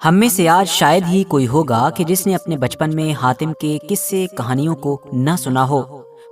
ہم میں سے آج شاید ہی کوئی ہوگا کہ جس نے اپنے بچپن میں حاتم کے قصے کہانیوں کو نہ سنا ہو۔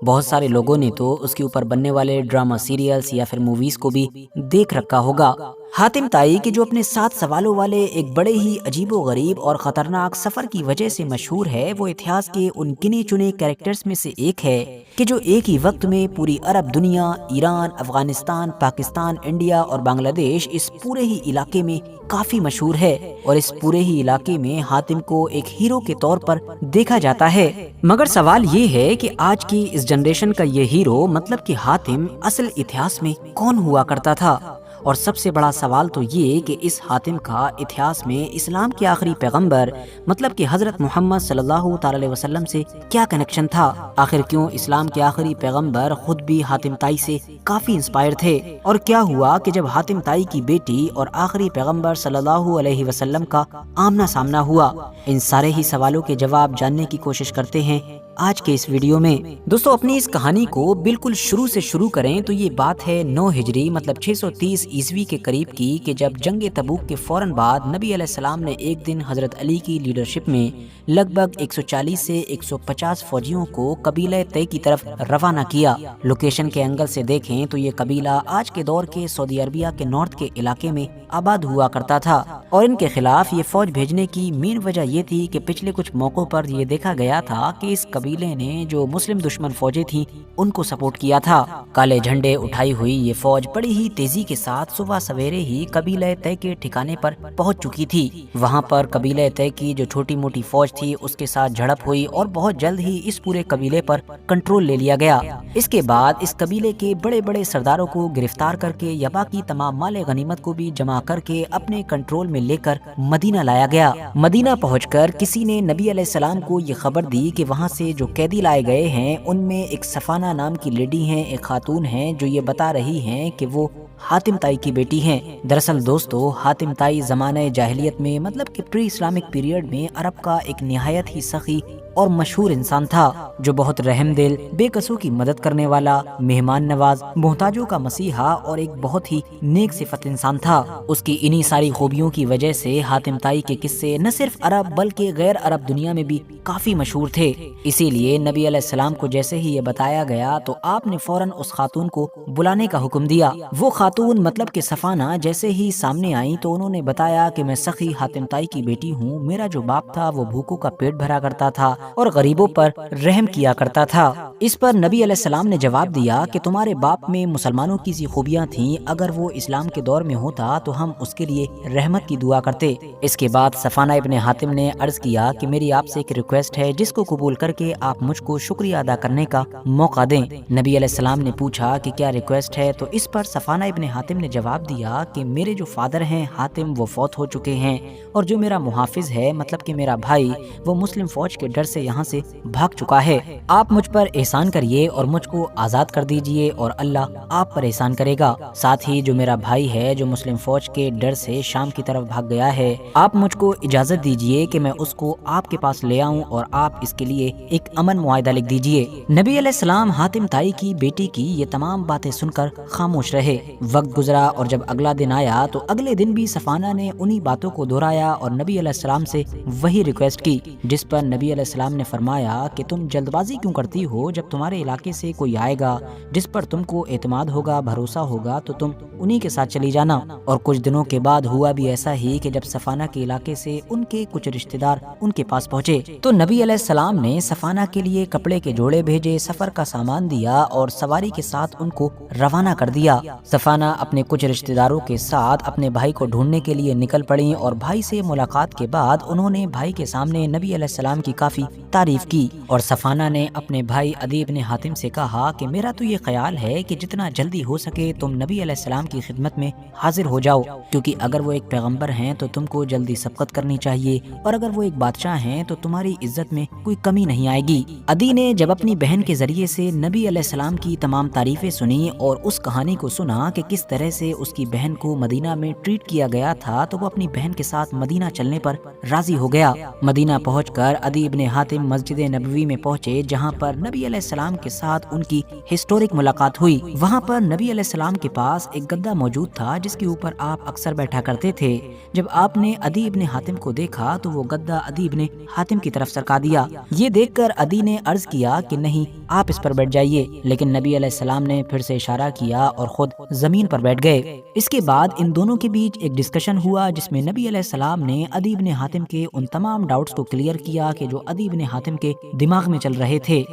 بہت سارے لوگوں نے تو اس کے اوپر بننے والے ڈرامہ سیریلز یا پھر موویز کو بھی دیکھ رکھا ہوگا۔ حاتم طائی کے جو اپنے 7 سوالوں والے ایک بڑے ہی عجیب و غریب اور خطرناک سفر کی وجہ سے مشہور ہے، وہ اتہاس کے ان گنے چنے کریکٹرز میں سے ایک ہے کہ جو ایک ہی وقت میں پوری عرب دنیا، ایران، افغانستان، پاکستان، انڈیا اور بنگلہ دیش، اس پورے ہی علاقے میں کافی مشہور ہے، اور اس پورے ہی علاقے میں حاتم کو ایک ہیرو کے طور پر دیکھا جاتا ہے۔ مگر سوال یہ ہے کہ آج کی اس جنریشن کا یہ ہیرو مطلب کہ حاتم اصل اتہاس میں کون ہوا کرتا تھا؟ اور سب سے بڑا سوال تو یہ کہ اس حاتم کا اتہاس میں اسلام کے آخری پیغمبر مطلب کہ حضرت محمد صلی اللہ تعالی علیہ وسلم سے کیا کنیکشن تھا؟ آخر کیوں اسلام کے آخری پیغمبر خود بھی حاتم طائی سے کافی انسپائر تھے؟ اور کیا ہوا کہ جب حاتم طائی کی بیٹی اور آخری پیغمبر صلی اللہ علیہ وسلم کا آمنا سامنا ہوا؟ ان سارے ہی سوالوں کے جواب جاننے کی کوشش کرتے ہیں آج کے اس ویڈیو میں۔ دوستو، اپنی اس کہانی کو بالکل شروع سے شروع کریں تو یہ بات ہے 9 ہجری مطلب 630 عیسوی کے قریب کی، کہ جب جنگ تبوک کے فوراً بعد نبی علیہ السلام نے ایک دن حضرت علی کی لیڈرشپ میں لگ بھگ 140 سے 150 فوجیوں کو قبیلہ طے کی طرف روانہ کیا۔ لوکیشن کے اینگل سے دیکھیں تو یہ قبیلہ آج کے دور کے سعودی عربیہ کے نارتھ کے علاقے میں آباد ہوا کرتا تھا، اور ان کے خلاف یہ فوج بھیجنے کی مین وجہ یہ تھی کہ پچھلے کچھ موقعوں پر یہ دیکھا گیا تھا کہ اس قبیلے نے جو مسلم دشمن فوجیں تھیں ان کو سپورٹ کیا تھا۔ کالے جھنڈے اٹھائی ہوئی یہ فوج بڑی ہی تیزی کے ساتھ صبح سویرے ہی قبیلہ طے کے ٹھکانے پر پہنچ چکی تھی۔ وہاں پر قبیلہ طے کی جو چھوٹی موٹی فوج تھی اس کے ساتھ جھڑپ ہوئی، اور بہت جلد ہی اس پورے قبیلے پر کنٹرول لے لیا گیا۔ اس کے بعد اس قبیلے کے بڑے بڑے سرداروں کو گرفتار کر کے یا باقی تمام مال غنیمت کو بھی جمع کر کے اپنے کنٹرول میں لے کر مدینہ لایا گیا۔ مدینہ پہنچ کر کسی نے نبی علیہ السلام کو یہ خبر دی کہ وہاں سے جو قیدی لائے گئے ہیں ان میں ایک صفانہ نام کی لیڈی ہیں، ایک خاتون ہیں، جو یہ بتا رہی ہیں کہ وہ حاتم طائی کی بیٹی ہیں۔ دراصل دوستو، حاتم طائی زمانہ جاہلیت میں مطلب کہ پری اسلامک پیریڈ میں عرب کا ایک نہایت ہی سخی اور مشہور انسان تھا، جو بہت رحم دل، بے قصوں کی مدد کرنے والا، مہمان نواز، محتاجوں کا مسیحا اور ایک بہت ہی نیک صفت انسان تھا۔ اس کی انہی ساری خوبیوں کی وجہ سے حاتم طائی کے قصے نہ صرف عرب بلکہ غیر عرب دنیا میں بھی کافی مشہور تھے۔ اسی لیے نبی علیہ السلام کو جیسے ہی یہ بتایا گیا تو آپ نے فوراً اس خاتون کو بلانے کا حکم دیا۔ وہ خاتون مطلب کہ صفانہ جیسے ہی سامنے آئی تو انہوں نے بتایا کہ میں سخی حاتم طائی کی بیٹی ہوں، میرا جو باپ تھا وہ بھوکوں کا پیٹ بھرا کرتا تھا اور غریبوں پر رحم کیا کرتا تھا۔ اس پر نبی علیہ السلام نے جواب دیا کہ تمہارے باپ میں مسلمانوں کی سی خوبیاں تھیں، اگر وہ اسلام کے دور میں ہوتا تو ہم اس کے لیے رحمت کی دعا کرتے۔ اس کے بعد صفانہ ابن حاتم نے عرض کیا کہ میری آپ سے ایک ریکویسٹ ہے جس کو قبول کر کے آپ مجھ کو شکریہ ادا کرنے کا موقع دیں۔ نبی علیہ السلام نے پوچھا کہ کیا ریکویسٹ ہے؟ تو اس پر صفانہ ابن حاتم نے جواب دیا کہ میرے جو فادر ہیں حاتم وہ فوت ہو چکے ہیں، اور جو میرا محافظ ہے مطلب کہ میرا بھائی وہ مسلم فوج کے ڈر سے یہاں سے بھاگ چکا ہے۔ آپ مجھ پر احسان کریے اور مجھ کو آزاد کر دیجئے، اور اللہ آپ پر احسان کرے گا۔ ساتھ ہی جو میرا بھائی ہے جو مسلم فوج کے ڈر سے شام کی طرف بھاگ گیا ہے، آپ مجھ کو اجازت دیجئے کہ میں اس کو آپ کے پاس لے آؤں، اور آپ اس کے لیے ایک امن معاہدہ لکھ دیجئے۔ نبی علیہ السلام حاتم طائی کی بیٹی کی یہ تمام باتیں سن کر خاموش رہے۔ وقت گزرا اور جب اگلا دن آیا تو اگلے دن بھی صفانہ نے انہی باتوں کو دہرایا اور نبی علیہ السلام سے وہی ریکویسٹ کی، جس پر نبی علیہ السلام نے فرمایا کہ تم جلد بازی کیوں کرتی ہو؟ جب تمہارے علاقے سے کوئی آئے گا جس پر تم کو اعتماد ہوگا، بھروسہ ہوگا، تو تم انہی کے ساتھ چلی جانا۔ اور کچھ دنوں کے بعد ہوا بھی ایسا ہی کہ جب صفانہ کے علاقے سے ان کے کچھ رشتہ دار ان کے پاس پہنچے تو نبی علیہ السلام نے صفانہ کے لیے کپڑے کے جوڑے بھیجے، سفر کا سامان دیا اور سواری کے ساتھ ان کو روانہ کر دیا۔ صفانہ اپنے کچھ رشتہ داروں کے ساتھ اپنے بھائی کو ڈھونڈنے کے لیے نکل پڑیں، اور بھائی سے ملاقات کے بعد انہوں نے بھائی کے سامنے نبی علیہ السلام کی کافی تعریف کی، اور صفانہ نے اپنے بھائی عدی بن حاتم سے کہا کہ میرا تو یہ خیال ہے کہ جتنا جلدی ہو سکے تم نبی علیہ السلام کی خدمت میں حاضر ہو جاؤ، کیونکہ اگر وہ ایک پیغمبر ہیں تو تم کو جلدی سبقت کرنی چاہیے، اور اگر وہ ایک بادشاہ ہیں تو تمہاری عزت میں کوئی کمی نہیں آئے گی۔ عدی نے جب اپنی بہن کے ذریعے سے نبی علیہ السلام کی تمام تعریفیں سنی اور اس کہانی کو سنا کہ کس طرح سے اس کی بہن کو مدینہ میں ٹریٹ کیا گیا تھا تو وہ اپنی بہن کے ساتھ مدینہ چلنے پر راضی ہو گیا۔ مدینہ پہنچ کر عدی ابن حاتم مسجد نبوی میں پہنچے، جہاں پر نبی علیہ السلام کے ساتھ ان کی ہسٹورک ملاقات ہوئی۔ وہاں پر نبی علیہ السلام کے پاس ایک گدا موجود تھا جس کے اوپر آپ اکثر بیٹھا کرتے تھے۔ جب آپ نے عدی ابن حاتم کو دیکھا تو وہ گدا عدی ابن حاتم کی طرف سرکا دیا۔ یہ دیکھ کر عدی نے عرض کیا کہ نہیں، آپ اس پر بیٹھ جائیے، لیکن نبی علیہ السلام نے پھر سے اشارہ کیا اور خود زمین پر بیٹھ گئے۔ اس کے بعد ان دونوں کے بیچ ایک ڈسکشن ہوا جس میں نبی علیہ السلام نے عدی ابن حاتم کے ان تمام ڈاؤٹس کو کلیئر کیا کہ جو عدی ابن حاتم کے دماغ میں چل رہے تھے۔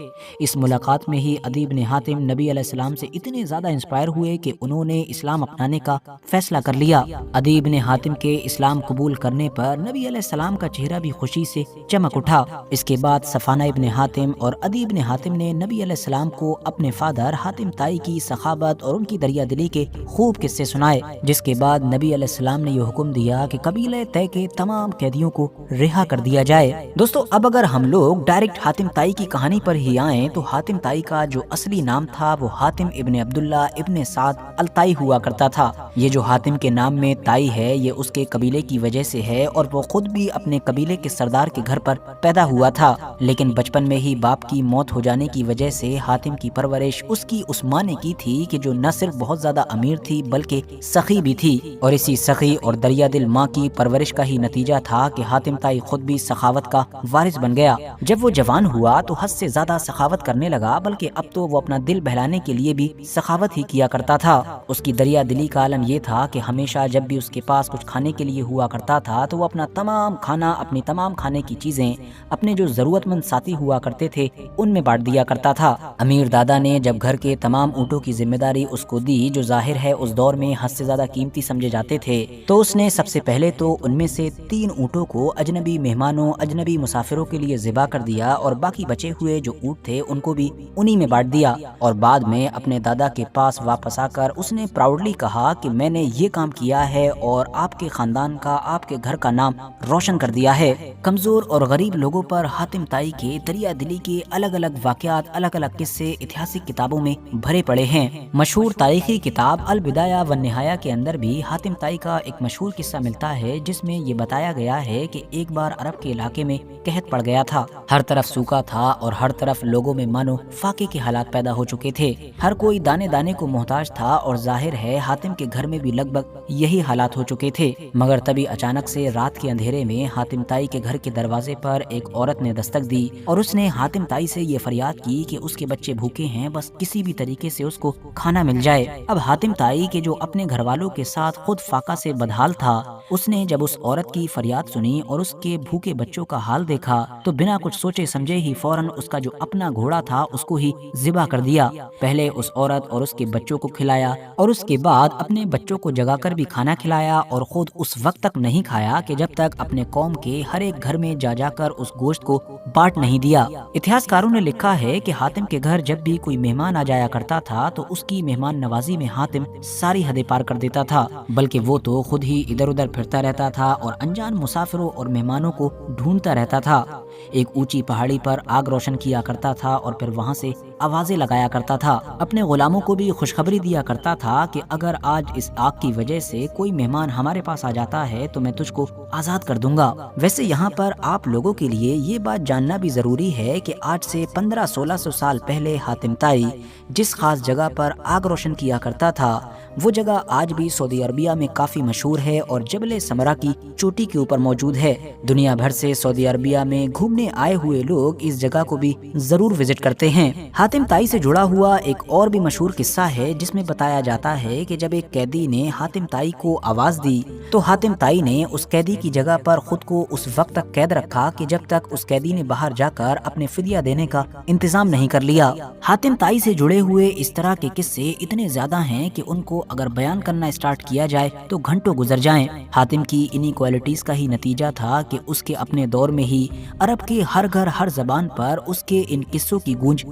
اس ملاقات میں ہی عدی ابن حاتم نبی علیہ السلام سے اتنے زیادہ انسپائر ہوئے کہ انہوں نے اسلام اپنانے کا فیصلہ کر لیا۔ عدی ابن حاتم کے اسلام قبول کرنے پر نبی علیہ السلام کا چہرہ بھی خوشی سے چمک اٹھا۔ اس کے بعد صفانہ ابن حاتم اور عدی ابن حاتم نے نبی علیہ السلام کو اپنے فادر حاتم طائی کی سخاوت اور ان کی دریا دلی کے خوب قصے سنائے، جس کے بعد نبی علیہ السلام نے یہ حکم دیا کہ قبیلہ طے کے تمام قیدیوں کو رہا کر دیا جائے۔ دوستو، اب اگر ہم لوگ ڈائریکٹ حاتم طائی کی کہانی پر ہی آئیں تو حاتم طائی کا جو اصلی نام تھا وہ حاتم ابن عبداللہ ابن سعد الطائی ہوا کرتا تھا۔ یہ جو حاتم کے نام میں طائی ہے یہ اس کے قبیلے کی وجہ سے ہے، اور وہ خود بھی اپنے قبیلے کے سردار کے گھر پر پیدا ہوا تھا، لیکن بچپن میں ہی باپ کی موت ہو جانے کی وجہ سے حاتم کی پرورش اس کی اس ماں نے کی تھی کہ جو نہ صرف بہت زیادہ امیر تھی بلکہ سخی بھی تھی، اور اسی سخی اور دریا دل ماں کی پرورش کا ہی نتیجہ تھا کہ حاتم طائی خود بھی سخاوت کا وارث بن گیا۔ جب وہ جوان ہوا تو حد سے زیادہ سخاوت کرنے لگا، بلکہ اب تو وہ اپنا دل بہلانے کے لیے بھی سخاوت ہی کیا کرتا تھا۔ اس کی دریا دلی کا عالم یہ تھا کہ ہمیشہ جب بھی اس کے پاس کچھ کھانے کے لیے ہوا کرتا تھا تو وہ اپنا تمام کھانا، اپنی تمام کھانے کی چیزیں اپنے جو ضرورت مند ساتھی ہوا کرتے تھے ان میں بانٹ دیا کرتا تھا۔ امیر دادا نے جب گھر کے تمام اونٹوں کی ذمہ داری اس کو دی، جو ظاہر ہے اس دور میں حد سے زیادہ قیمتی سمجھے جاتے تھے، تو اس نے سب سے پہلے تو ان میں سے 3 اونٹوں کو اجنبی مہمانوں، اجنبی مسافروں کے لیے ذبح کر دیا، اور باقی بچے ہوئے جو اونٹ تھے ان کو بھی انہی میں بانٹ دیا۔ اور بعد میں اپنے دادا کے پاس واپس آ کر اس نے پراؤڈلی کہا کہ میں نے یہ کام کیا ہے اور آپ کے خاندان کا، آپ کے گھر کا نام روشن کر دیا ہے۔ کمزور اور غریب لوگوں پر حاتم طائی کے دریا دلی کے الگ الگ واقعات، الگ الگ قصے اتہاسک کتابوں میں بھرے پڑے ہیں۔ مشہور تاریخی کتاب البدایہ والنہایہ کے اندر بھی حاتم طائی کا ایک مشہور قصہ ملتا ہے، جس میں یہ بتایا گیا ہے کہ ایک بار عرب کے علاقے میں قحط پڑ گیا تھا، ہر طرف سوکھا تھا اور ہر طرف لوگوں میں مانو فاقے کے حالات پیدا ہو چکے تھے، ہر کوئی دانے دانے کو محتاج تھا، اور ظاہر ہے حاتم کے گھر میں بھی لگ بھگ یہی حالات ہو چکے تھے۔ مگر تبھی اچانک سے رات کے اندھیرے میں حاتم طائی کے گھر کے دروازے پر ایک عورت نے دستک دی، اور اس نے حاتم طائی سے یہ فریاد کی کہ اس کے بچے بھوکے ہیں، بس کسی بھی طریقے سے اس کو کھانا مل جائے۔ اب حاتم طائی کے جو اپنے گھر والوں کے ساتھ خود فاقہ سے بدحال تھا، اس نے جب اس عورت کی فریاد سنی اور اس کے بھوکے بچوں کا حال دیکھا تو بنا کچھ سوچے سمجھے ہی فوراً اس کا جو اپنا گھوڑا تھا اس کو ہی ذبح کر دیا۔ پہلے اس عورت اور اس کے بچوں کو کھلایا، اور اس کے بعد اپنے بچوں کو جگا کر بھی کھانا کھلایا، اور خود اس وقت تک نہیں کھایا کہ جب تک اپنے قوم کے ہر ایک گھر میں جا جا کر اس گوشت کو بانٹ نہیں دیا۔ اتہاسکاروں نے لکھا ہے کہ حاتم کے گھر جب بھی کوئی مہمان آ جایا کرتا تھا تو اس کی مہمان نوازی میں حاتم ساری حدیں پار کر دیتا تھا، بلکہ وہ تو خود ہی ادھر ادھر پھرتا رہتا تھا اور انجان مسافروں اور مہمانوں کو ڈھونڈتا رہتا تھا۔ ایک اونچی پہاڑی پر آگ روشن کیا کرتا تھا اور پھر وہاں سے آوازیں لگایا کرتا تھا، اپنے غلاموں کو بھی خوشخبری دیا کرتا تھا کہ اگر آج اس آگ کی وجہ سے کوئی مہمان ہمارے پاس آ جاتا ہے تو میں تجھ کو آزاد کر دوں گا۔ ویسے یہاں پر آپ لوگوں کے لیے یہ بات جاننا بھی ضروری ہے کہ آج سے 1500-1600 سال پہلے حاتم طائی جس خاص جگہ پر آگ روشن کیا کرتا تھا وہ جگہ آج بھی سعودی عربیہ میں کافی مشہور ہے اور جبل سمرہ کی چوٹی کے اوپر موجود ہے۔ دنیا بھر سے سعودی عربیہ میں گھومنے آئے ہوئے لوگ اس جگہ کو بھی ضرور وزٹ کرتے ہیں۔ حاتم طائی سے جڑا ہوا ایک اور بھی مشہور قصہ ہے جس میں بتایا جاتا ہے کہ جب ایک قیدی نے حاتم طائی کو آواز دی تو حاتم طائی نے اس قیدی کی جگہ پر خود کو اس وقت تک قید رکھا کہ جب تک اس قیدی نے باہر جا کر اپنے فدیہ دینے کا انتظام نہیں کر لیا۔ حاتم طائی سے جڑے ہوئے اس طرح کے قصے اتنے زیادہ ہیں کہ ان کو اگر بیان کرنا اسٹارٹ کیا جائے تو گھنٹوں گزر جائیں۔ حاتم کی انہی کوالٹیز کا ہی نتیجہ تھا کہ اس کے اپنے دور میں ہی عرب کے ہر گھر ہر زبان پر اس کے ان قصوں کی گونج